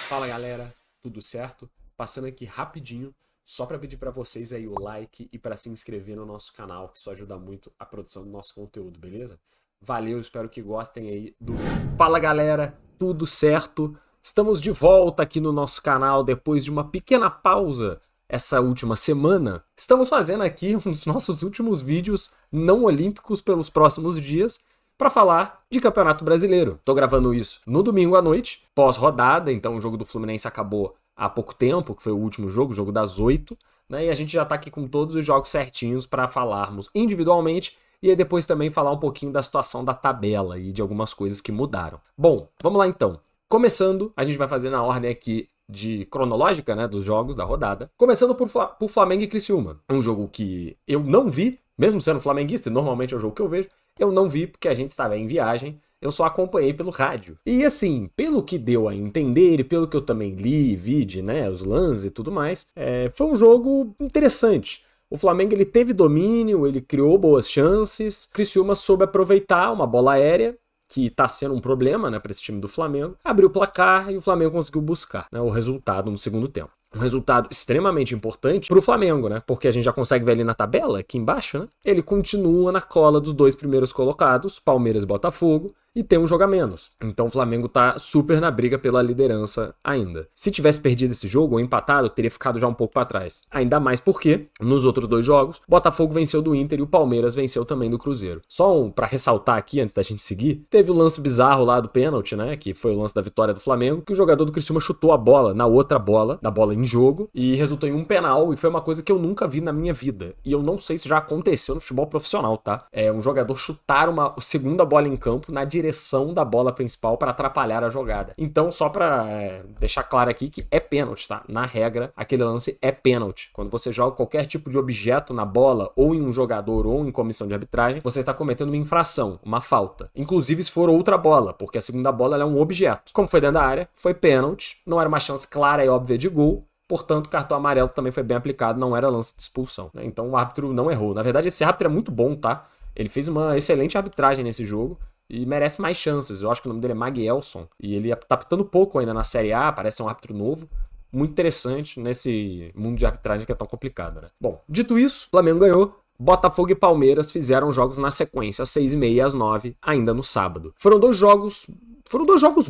Fala galera, tudo certo? Passando aqui rapidinho, só para pedir para vocês aí o like e para se inscrever no nosso canal, que isso ajuda muito a produção do nosso conteúdo, beleza? Valeu, espero que gostem aí do vídeo. Fala galera, tudo certo? Estamos de volta aqui no nosso canal depois de uma pequena pausa essa última semana. Estamos fazendo aqui um dos nossos últimos vídeos não olímpicos pelos próximos dias, para falar de Campeonato Brasileiro. Tô gravando isso no domingo à noite, pós-rodada, então o jogo do Fluminense acabou há pouco tempo, que foi o último jogo, o jogo das 8, né? E a gente já tá aqui com todos os jogos certinhos para falarmos individualmente e aí depois também falar um pouquinho da situação da tabela e de algumas coisas que mudaram. Bom, vamos lá então. Começando, a gente vai fazer na ordem aqui de cronológica, né, dos jogos da rodada. Começando por Flamengo e Criciúma. Um jogo que eu não vi, mesmo sendo flamenguista, e normalmente é o jogo que eu vejo, eu não vi porque a gente estava em viagem, eu só acompanhei pelo rádio. E assim, pelo que deu a entender e pelo que eu também li, vi, né, os lances e tudo mais, foi um jogo interessante. O Flamengo ele teve domínio, ele criou boas chances, Criciúma soube aproveitar uma bola aérea, que está sendo um problema, né, para esse time do Flamengo, abriu o placar e o Flamengo conseguiu buscar, né, o resultado no segundo tempo. Um resultado extremamente importante para o Flamengo, né? Porque a gente já consegue ver ali na tabela, aqui embaixo, né? Ele continua na cola dos dois primeiros colocados, Palmeiras e Botafogo, e tem um jogo a menos. Então o Flamengo tá super na briga pela liderança ainda. Se tivesse perdido esse jogo ou empatado, teria ficado já um pouco para trás. Ainda mais porque, nos outros dois jogos, Botafogo venceu do Inter e o Palmeiras venceu também do Cruzeiro. Só para ressaltar aqui, antes da gente seguir, teve o lance bizarro lá do pênalti, né? Que foi o lance da vitória do Flamengo, que o jogador do Criciúma chutou a bola na outra bola, da bola em jogo, e resultou em um penal, e foi uma coisa que eu nunca vi na minha vida. E eu não sei se já aconteceu no futebol profissional, tá? É um jogador chutar uma segunda bola em campo na direção da bola principal para atrapalhar a jogada. Então, só para deixar claro aqui que é pênalti, tá? Na regra, aquele lance é pênalti. Quando você joga qualquer tipo de objeto na bola, ou em um jogador, ou em comissão de arbitragem, você está cometendo uma infração, uma falta. Inclusive se for outra bola, porque a segunda bola ela é um objeto. Como foi dentro da área, foi pênalti, não era uma chance clara e óbvia de gol, portanto, o cartão amarelo também foi bem aplicado, não era lance de expulsão, né? Então o árbitro não errou. Na verdade, esse árbitro é muito bom, tá? Ele fez uma excelente arbitragem nesse jogo e merece mais chances. Eu acho que o nome dele é Maguelson e ele tá apitando pouco ainda na Série A, parece um árbitro novo. Muito interessante nesse mundo de arbitragem que é tão complicado, né? Bom, dito isso, o Flamengo ganhou. Botafogo e Palmeiras fizeram jogos na sequência, às 6h30 e às 9h, ainda no sábado. Foram dois jogos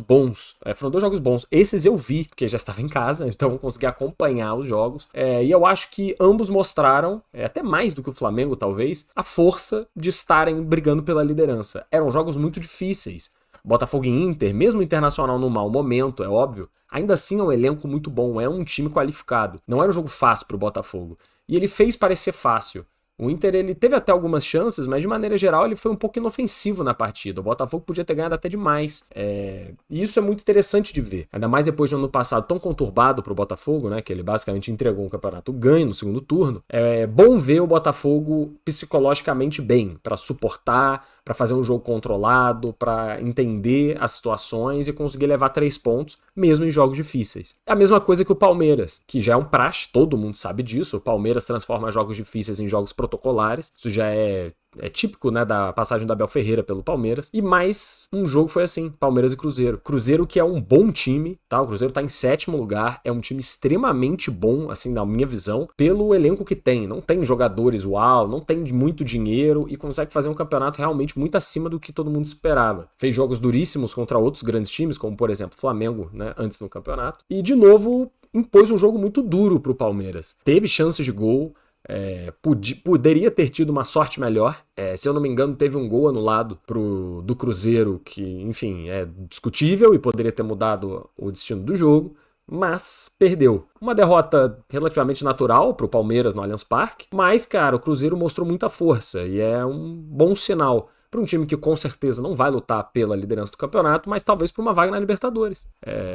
bons. Foram dois jogos bons. Esses eu vi, porque já estava em casa, então consegui acompanhar os jogos. E eu acho que ambos mostraram, até mais do que o Flamengo, talvez, a força de estarem brigando pela liderança. Eram jogos muito difíceis. Botafogo e Inter, mesmo o Internacional no mau momento, é óbvio, ainda assim é um elenco muito bom, é um time qualificado. Não era um jogo fácil para o Botafogo. E ele fez parecer fácil. O Inter ele teve até algumas chances, mas de maneira geral ele foi um pouco inofensivo na partida. O Botafogo podia ter ganhado até demais. E isso é muito interessante de ver. Ainda mais depois de um ano passado tão conturbado para o Botafogo, né, que ele basicamente entregou um campeonato ganho no segundo turno. É bom ver o Botafogo psicologicamente bem, para suportar, para fazer um jogo controlado, para entender as situações e conseguir levar 3 pontos, mesmo em jogos difíceis. É a mesma coisa que o Palmeiras, que já é um praxe, todo mundo sabe disso. O Palmeiras transforma jogos difíceis em jogos protocolares. Isso já é típico, né, da passagem do Abel Ferreira pelo Palmeiras. E mais um jogo foi assim, Palmeiras e Cruzeiro. Cruzeiro que é um bom time, tá? O Cruzeiro tá em 7º lugar, é um time extremamente bom, assim, na minha visão, pelo elenco que tem. Não tem jogadores uau, não tem muito dinheiro e consegue fazer um campeonato realmente muito acima do que todo mundo esperava. Fez jogos duríssimos contra outros grandes times, como por exemplo o Flamengo, né, antes no campeonato. E de novo impôs um jogo muito duro pro Palmeiras. Teve chances de gol, poderia ter tido uma sorte melhor. Se eu não me engano, teve um gol anulado do Cruzeiro que, enfim, é discutível e poderia ter mudado o destino do jogo, mas perdeu. Uma derrota relativamente natural para o Palmeiras no Allianz Parque, mas, cara, o Cruzeiro mostrou muita força e é um bom sinal para um time que com certeza não vai lutar pela liderança do campeonato, mas talvez por uma vaga na Libertadores.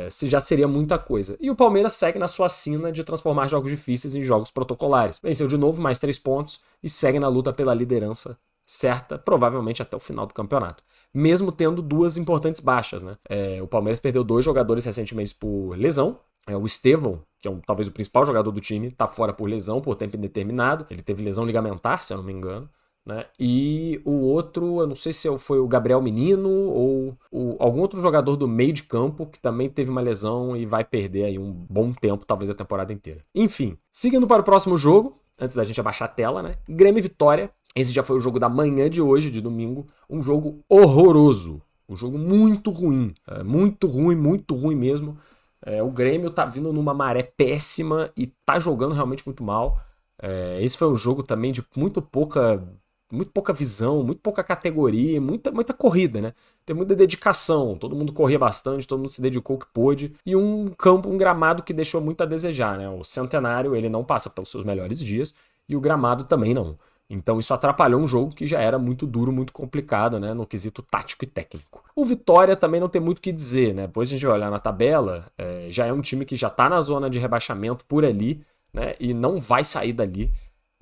Se já seria muita coisa. E o Palmeiras segue na sua sina de transformar jogos difíceis em jogos protocolares. Venceu de novo, mais 3 pontos, e segue na luta pela liderança certa, provavelmente até o final do campeonato. Mesmo tendo 2 importantes baixas, né? O Palmeiras perdeu 2 jogadores recentemente por lesão. O Estevão, que é talvez o principal jogador do time, tá fora por lesão, por tempo indeterminado. Ele teve lesão ligamentar, se eu não me engano. né? E o outro, eu não sei se foi o Gabriel Menino ou algum outro jogador do meio de campo que também teve uma lesão e vai perder aí um bom tempo, talvez a temporada inteira. Enfim, seguindo para o próximo jogo, antes da gente abaixar a tela, né? Grêmio e Vitória. Esse já foi o jogo da manhã de hoje, de domingo. Um jogo horroroso. Um jogo muito ruim. Muito ruim, muito ruim mesmo. O Grêmio tá vindo numa maré péssima e tá jogando realmente muito mal. Esse foi um jogo também de muito pouca visão, muito pouca categoria, muita corrida, né? Tem muita dedicação, todo mundo corria bastante, todo mundo se dedicou o que pôde, e um campo, um gramado que deixou muito a desejar, né? O Centenário, ele não passa pelos seus melhores dias, e o gramado também não. Então isso atrapalhou um jogo que já era muito duro, muito complicado, né? No quesito tático e técnico. O Vitória também não tem muito o que dizer, né? Depois a gente vai olhar na tabela, já é um time que já tá na zona de rebaixamento por ali, né? E não vai sair dali.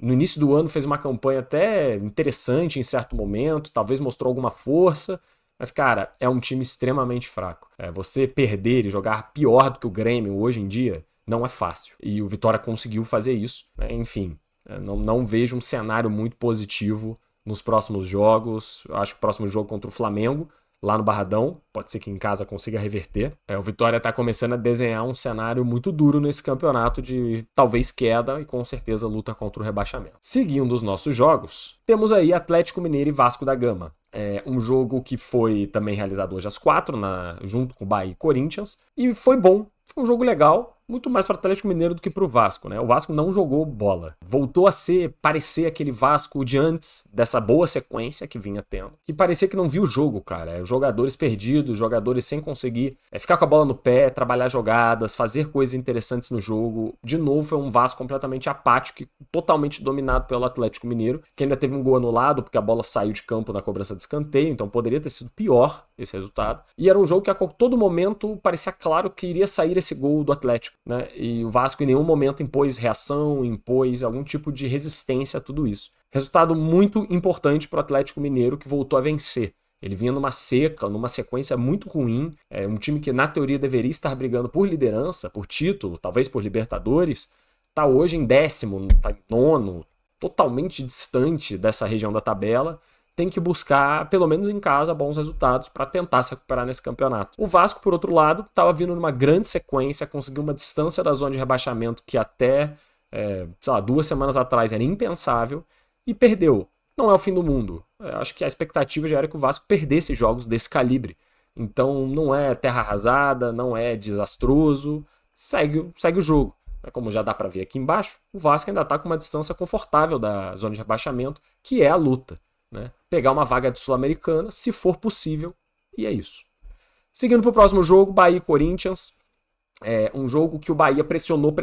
No início do ano fez uma campanha até interessante em certo momento, talvez mostrou alguma força, mas, cara, é um time extremamente fraco. Você perder e jogar pior do que o Grêmio hoje em dia não é fácil. E o Vitória conseguiu fazer isso, né? Enfim, não vejo um cenário muito positivo nos próximos jogos. Eu acho que o próximo jogo contra o Flamengo, lá no Barradão, pode ser que em casa consiga reverter. O Vitória está começando a desenhar um cenário muito duro nesse campeonato de talvez queda e com certeza luta contra o rebaixamento. Seguindo os nossos jogos, temos aí Atlético Mineiro e Vasco da Gama. Um jogo que foi também realizado hoje às 4, junto com o Bahia e Corinthians, e foi bom, foi um jogo legal, muito mais para o Atlético Mineiro do que para o Vasco, né? O Vasco não jogou bola. Voltou a parecer aquele Vasco de antes dessa boa sequência que vinha tendo. Que parecia que não viu o jogo, cara. Jogadores perdidos, jogadores sem conseguir ficar com a bola no pé, trabalhar jogadas, fazer coisas interessantes no jogo. De novo, foi um Vasco completamente apático e totalmente dominado pelo Atlético Mineiro, que ainda teve um gol anulado porque a bola saiu de campo na cobrança de escanteio, então poderia ter sido pior esse resultado. E era um jogo que a todo momento parecia claro que iria sair esse gol do Atlético, né? E o Vasco em nenhum momento impôs reação, impôs algum tipo de resistência a tudo isso. Resultado muito importante para o Atlético Mineiro, que voltou a vencer. Ele vinha numa seca, numa sequência muito ruim, um time que na teoria deveria estar brigando por liderança, por título, talvez por Libertadores, está hoje em 10º, tá em 9º, totalmente distante dessa região da tabela. Tem que buscar, pelo menos em casa, bons resultados para tentar se recuperar nesse campeonato. O Vasco, por outro lado, estava vindo numa grande sequência, conseguiu uma distância da zona de rebaixamento que até, 2 semanas atrás era impensável, e perdeu. Não é o fim do mundo. Acho que a expectativa já era que o Vasco perdesse jogos desse calibre. Então não é terra arrasada, não é desastroso, segue o jogo. Como já dá para ver aqui embaixo, o Vasco ainda está com uma distância confortável da zona de rebaixamento, que é a luta, né? Pegar uma vaga de Sul-Americana, se for possível, e é isso. Seguindo para o próximo jogo, Bahia e Corinthians. Um jogo que o Bahia pressionou,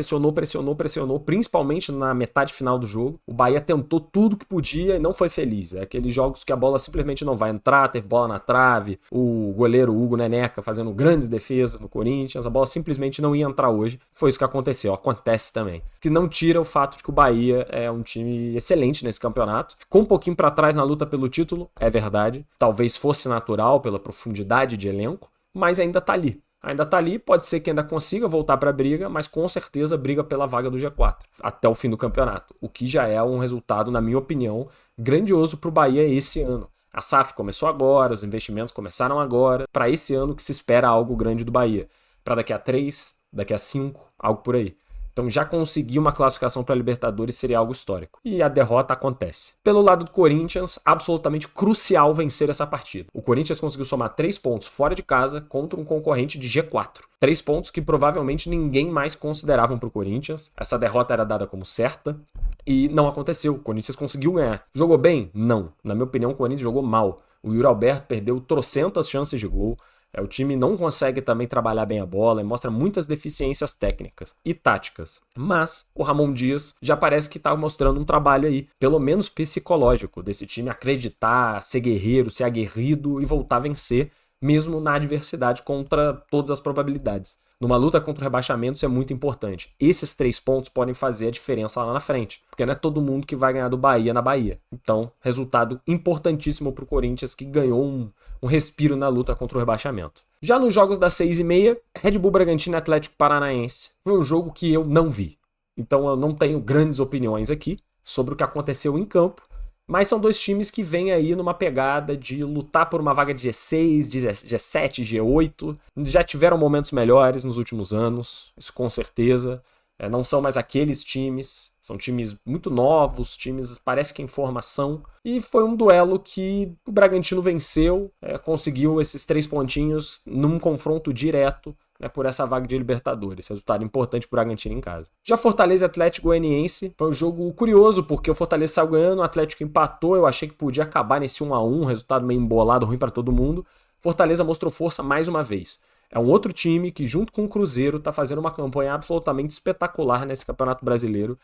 principalmente na metade final do jogo. O Bahia tentou tudo que podia e não foi feliz. É aqueles jogos que a bola simplesmente não vai entrar, teve bola na trave, o goleiro Hugo Neneca fazendo grandes defesas no Corinthians, a bola simplesmente não ia entrar hoje. Foi isso que aconteceu, acontece também. Que não tira o fato de que o Bahia é um time excelente nesse campeonato. Ficou um pouquinho para trás na luta pelo título, é verdade. Talvez fosse natural pela profundidade de elenco, mas ainda tá ali. Ainda tá ali, pode ser que ainda consiga voltar para a briga, mas com certeza briga pela vaga do G4 até o fim do campeonato, o que já é um resultado, na minha opinião, grandioso para o Bahia esse ano. A SAF começou agora, os investimentos começaram agora, para esse ano que se espera algo grande do Bahia. Para daqui a 3, daqui a 5, algo por aí. Então já conseguir uma classificação para a Libertadores seria algo histórico. E a derrota acontece. Pelo lado do Corinthians, absolutamente crucial vencer essa partida. O Corinthians conseguiu somar 3 pontos fora de casa contra um concorrente de G4. 3 pontos que provavelmente ninguém mais consideravam para o Corinthians. Essa derrota era dada como certa e não aconteceu. O Corinthians conseguiu ganhar. Jogou bem? Não. Na minha opinião, o Corinthians jogou mal. O Yuri Alberto perdeu trocentas chances de gol. O time não consegue também trabalhar bem a bola e mostra muitas deficiências técnicas e táticas. Mas o Ramon Dias já parece que está mostrando um trabalho aí, pelo menos psicológico, desse time acreditar, ser guerreiro, ser aguerrido e voltar a vencer, mesmo na adversidade contra todas as probabilidades. Numa luta contra o rebaixamento isso é muito importante. Esses 3 pontos podem fazer a diferença lá na frente, porque não é todo mundo que vai ganhar do Bahia na Bahia. Então, resultado importantíssimo para o Corinthians, que ganhou um respiro na luta contra o rebaixamento. Já nos jogos das 6h30, Red Bull Bragantino e Atlético Paranaense. Foi um jogo que eu não vi. Então eu não tenho grandes opiniões aqui sobre o que aconteceu em campo, Mas são dois times que vêm aí numa pegada de lutar por uma vaga de G6, G7, G8. Já tiveram momentos melhores nos últimos anos, isso com certeza. Não são mais aqueles times, são times muito novos, times parece que em formação. E foi um duelo que o Bragantino venceu, conseguiu esses 3 pontinhos num confronto direto, né, por essa vaga de Libertadores. Resultado importante para o Bragantino em casa. Já Fortaleza e Atlético Goianiense foi um jogo curioso, porque o Fortaleza saiu ganhando, o Atlético empatou, eu achei que podia acabar nesse 1-1, resultado meio embolado, ruim para todo mundo. Fortaleza mostrou força mais uma vez. É um outro time que, junto com o Cruzeiro, está fazendo uma campanha absolutamente espetacular nesse Campeonato Brasileiro.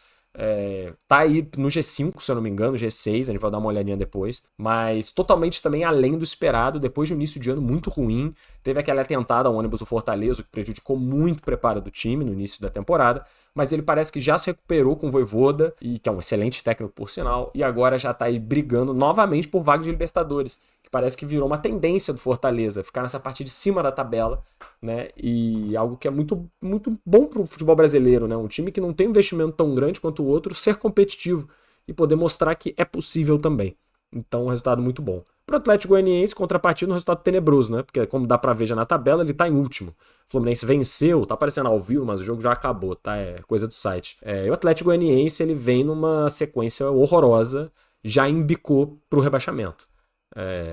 Tá aí no G5, se eu não me engano, G6, a gente vai dar uma olhadinha depois, mas totalmente também além do esperado, depois de um início de ano muito ruim, teve aquele atentado ao ônibus do Fortaleza, que prejudicou muito o preparo do time no início da temporada, mas ele parece que já se recuperou com o Vojvoda, e que é um excelente técnico por sinal, e agora já tá aí brigando novamente por vaga de Libertadores, que parece que virou uma tendência do Fortaleza, ficar nessa parte de cima da tabela, né? E algo que é muito, muito bom para o futebol brasileiro, né? Um time que não tem investimento tão grande quanto o outro, ser competitivo e poder mostrar que é possível também. Então, um resultado muito bom. Para o Atlético Goianiense, contrapartida, um resultado tenebroso, né? Porque, como dá para ver já na tabela, ele tá em último. O Fluminense venceu, tá aparecendo ao vivo, mas o jogo já acabou, tá? É coisa do site. E o Atlético Goianiense, ele vem numa sequência horrorosa, já embicou pro rebaixamento.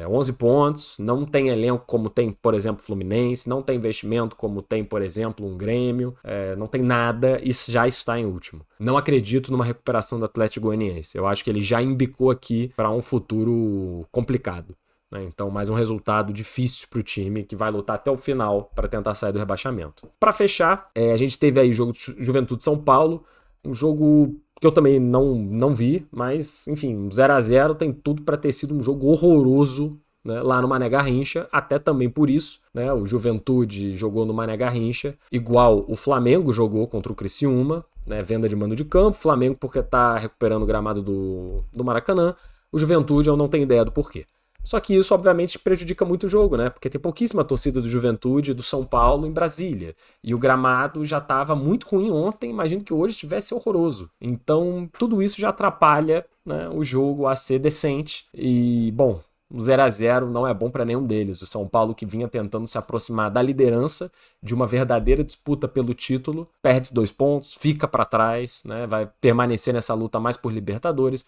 11 pontos, não tem elenco como tem, por exemplo, Fluminense, não tem investimento como tem, por exemplo, um Grêmio, não tem nada e já está em último. Não acredito numa recuperação do Atlético Goianiense. Eu acho que ele já embicou aqui para um futuro complicado, né? Então, mais um resultado difícil para o time que vai lutar até o final para tentar sair do rebaixamento. Para fechar, a gente teve aí o jogo de Juventude São Paulo, um jogo que eu também não vi, mas, enfim, 0-0 tem tudo para ter sido um jogo horroroso, né, lá no Mané Garrincha, até também por isso, né, o Juventude jogou no Mané Garrincha, igual o Flamengo jogou contra o Criciúma, né, venda de mando de campo, Flamengo porque está recuperando o gramado do Maracanã, o Juventude eu não tenho ideia do porquê. Só que isso, obviamente, prejudica muito o jogo, né? Porque tem pouquíssima torcida do Juventude e do São Paulo em Brasília. E o gramado já estava muito ruim ontem, imagino que hoje estivesse horroroso. Então, tudo isso já atrapalha, né, o jogo a ser decente. E, bom, o 0-0 não é bom para nenhum deles. O São Paulo, que vinha tentando se aproximar da liderança, de uma verdadeira disputa pelo título, perde 2 pontos, fica para trás, né? Vai permanecer nessa luta mais por Libertadores.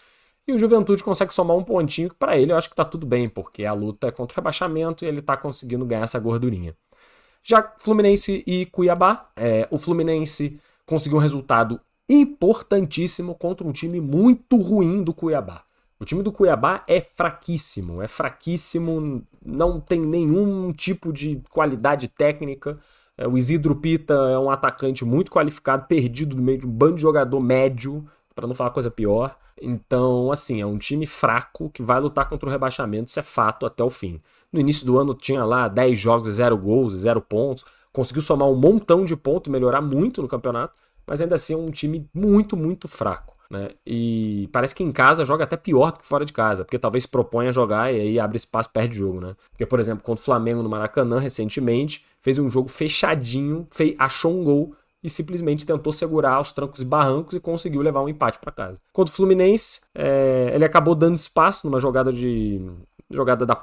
E o Juventude consegue somar um pontinho que para ele eu acho que tá tudo bem, porque a luta é contra o rebaixamento e ele tá conseguindo ganhar essa gordurinha. Já Fluminense e Cuiabá, o Fluminense conseguiu um resultado importantíssimo contra um time muito ruim do Cuiabá. O time do Cuiabá é fraquíssimo, não tem nenhum tipo de qualidade técnica. O Isidro Pita é um atacante muito qualificado, perdido no meio de um bando de jogador médio, para não falar coisa pior. Então, assim, é um time fraco que vai lutar contra o rebaixamento, isso é fato, até o fim. No início do ano tinha lá 10 jogos, 0 gols, 0 pontos, conseguiu somar um montão de pontos, melhorar muito no campeonato, mas ainda assim é um time muito, muito fraco, né? E parece que em casa joga até pior do que fora de casa, porque talvez se propõe a jogar e aí abre espaço, perde jogo, né? Porque, por exemplo, contra o Flamengo no Maracanã, recentemente, fez um jogo fechadinho, achou um gol, e simplesmente tentou segurar os trancos e barrancos e conseguiu levar um empate para casa. Contra o Fluminense, ele acabou dando espaço numa jogada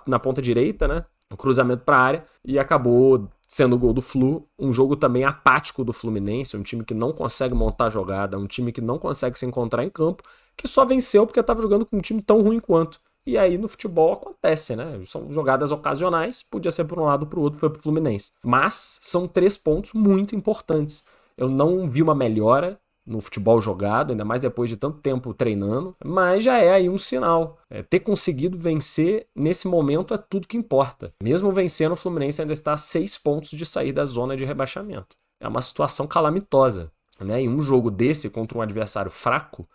na ponta direita, né? Um cruzamento para a área, e acabou sendo o gol do Flu. Um jogo também apático do Fluminense, um time que não consegue montar jogada, um time que não consegue se encontrar em campo, que só venceu porque estava jogando com um time tão ruim quanto. E aí no futebol acontece, né? São jogadas ocasionais, podia ser por um lado ou por outro, foi pro Fluminense. Mas são 3 pontos muito importantes. Eu não vi uma melhora no futebol jogado, ainda mais depois de tanto tempo treinando, mas já é aí um sinal. Ter conseguido vencer nesse momento é tudo que importa. Mesmo vencendo, o Fluminense ainda está a 6 pontos de sair da zona de rebaixamento. É uma situação calamitosa, né? E um jogo desse contra um adversário fraco,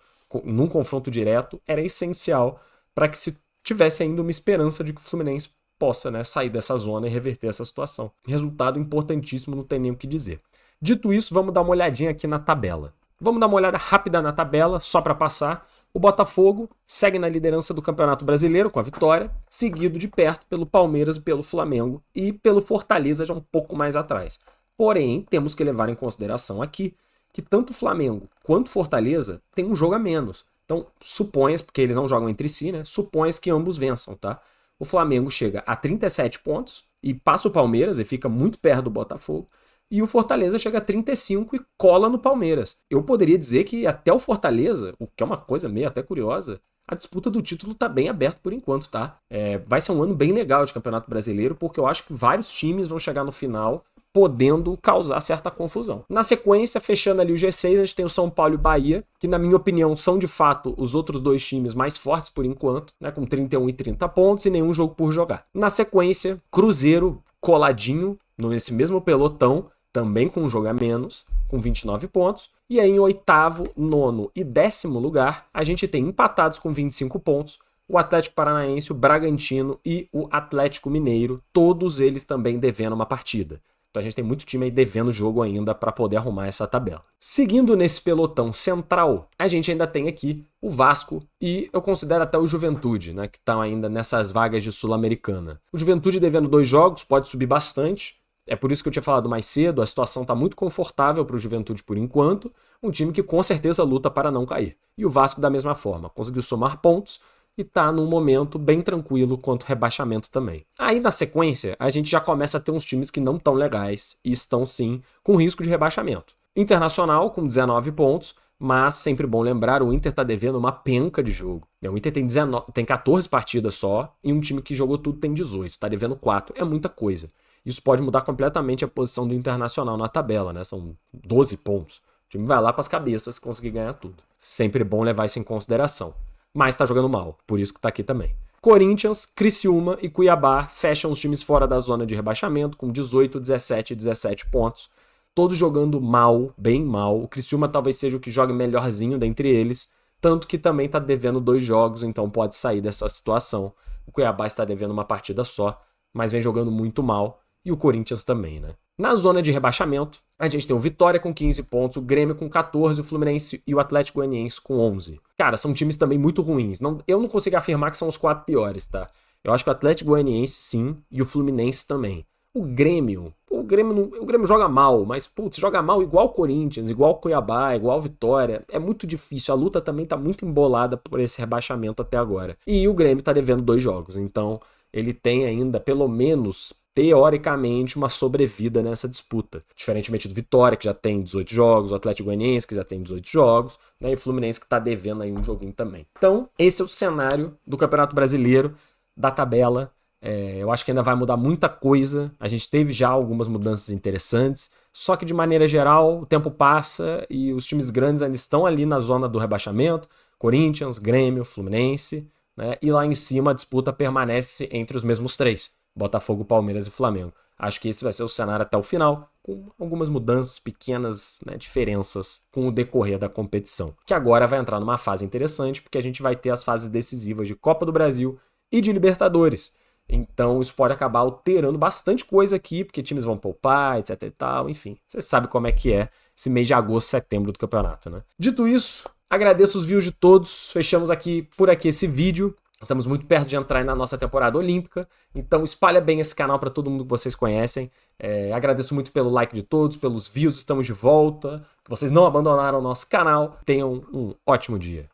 num confronto direto, era essencial para que se tivesse ainda uma esperança de que o Fluminense possa, né, sair dessa zona e reverter essa situação. Resultado importantíssimo, não tem nem o que dizer. Dito isso, vamos dar uma olhadinha aqui na tabela. Vamos dar uma olhada rápida na tabela, só para passar. O Botafogo segue na liderança do Campeonato Brasileiro com a vitória, seguido de perto pelo Palmeiras e pelo Flamengo, e pelo Fortaleza já um pouco mais atrás. Porém, temos que levar em consideração aqui que tanto o Flamengo quanto o Fortaleza têm um jogo a menos. Então, supõe, porque eles não jogam entre si, né? Supõe que ambos vençam, tá? O Flamengo chega a 37 pontos e passa o Palmeiras e fica muito perto do Botafogo. E o Fortaleza chega a 35 e cola no Palmeiras. Eu poderia dizer que até o Fortaleza, o que é uma coisa meio até curiosa, a disputa do título tá bem aberta por enquanto, tá? Vai ser um ano bem legal de Campeonato Brasileiro, porque eu acho que vários times vão chegar no final podendo causar certa confusão. Na sequência, fechando ali o G6, a gente tem o São Paulo e Bahia, que na minha opinião são de fato os outros dois times mais fortes por enquanto, né, com 31 e 30 pontos e nenhum jogo por jogar. Na sequência, Cruzeiro coladinho nesse mesmo pelotão, também com um jogo a menos, com 29 pontos. E aí em oitavo, nono e décimo lugar, a gente tem empatados com 25 pontos, o Atlético Paranaense, o Bragantino e o Atlético Mineiro, todos eles também devendo uma partida. Então a gente tem muito time aí devendo jogo ainda para poder arrumar essa tabela. Seguindo nesse pelotão central, a gente ainda tem aqui o Vasco e eu considero até o Juventude, né, que estão ainda nessas vagas de Sul-Americana. O Juventude devendo 2 jogos, pode subir bastante. É por isso que eu tinha falado mais cedo, a situação está muito confortável para o Juventude por enquanto, um time que com certeza luta para não cair. E o Vasco da mesma forma, conseguiu somar pontos e está num momento bem tranquilo quanto rebaixamento também. Aí na sequência, a gente já começa a ter uns times que não estão legais e estão sim com risco de rebaixamento. Internacional com 19 pontos, mas sempre bom lembrar, o Inter está devendo uma penca de jogo. O Inter tem 14 partidas só e um time que jogou tudo tem 18, está devendo 4, é muita coisa. Isso pode mudar completamente a posição do Internacional na tabela, né? São 12 pontos. O time vai lá para as cabeças conseguir ganhar tudo. Sempre bom levar isso em consideração. Mas está jogando mal, por isso que está aqui também. Corinthians, Criciúma e Cuiabá fecham os times fora da zona de rebaixamento com 18, 17 e 17 pontos. Todos jogando mal, bem mal. O Criciúma talvez seja o que jogue melhorzinho dentre eles, tanto que também está devendo 2 jogos, então pode sair dessa situação. O Cuiabá está devendo uma partida só, mas vem jogando muito mal. E o Corinthians também, né? Na zona de rebaixamento, a gente tem o Vitória com 15 pontos, o Grêmio com 14, o Fluminense e o Atlético Goianiense com 11. Cara, são times também muito ruins. Eu não consigo afirmar que são os 4 piores, tá? Eu acho que o Atlético Goianiense sim e o Fluminense também. O Grêmio joga mal, mas putz, joga mal igual o Corinthians, igual o Cuiabá, igual o Vitória. É muito difícil, a luta também tá muito embolada por esse rebaixamento até agora. E o Grêmio tá devendo 2 jogos, então ele tem ainda pelo menos teoricamente, uma sobrevida nessa disputa. Diferentemente do Vitória, que já tem 18 jogos, o Atlético Goianiense, que já tem 18 jogos, né, e o Fluminense, que está devendo aí um joguinho também. Então, esse é o cenário do Campeonato Brasileiro, da tabela. Eu acho que ainda vai mudar muita coisa. A gente teve já algumas mudanças interessantes, só que de maneira geral, o tempo passa e os times grandes ainda estão ali na zona do rebaixamento. Corinthians, Grêmio, Fluminense, né, e lá em cima a disputa permanece entre os mesmos 3. Botafogo, Palmeiras e Flamengo. Acho que esse vai ser o cenário até o final, com algumas mudanças, pequenas, né, diferenças com o decorrer da competição. Que agora vai entrar numa fase interessante, porque a gente vai ter as fases decisivas de Copa do Brasil e de Libertadores. Então isso pode acabar alterando bastante coisa aqui, porque times vão poupar, etc e tal, enfim. Você sabe como é que é esse mês de agosto, setembro do campeonato, né? Dito isso, agradeço os views de todos, fechamos por aqui esse vídeo. Estamos muito perto de entrar na nossa temporada olímpica, então espalha bem esse canal para todo mundo que vocês conhecem. Agradeço muito pelo like de todos, pelos views, estamos de volta. Que vocês não abandonaram o nosso canal. Tenham um ótimo dia.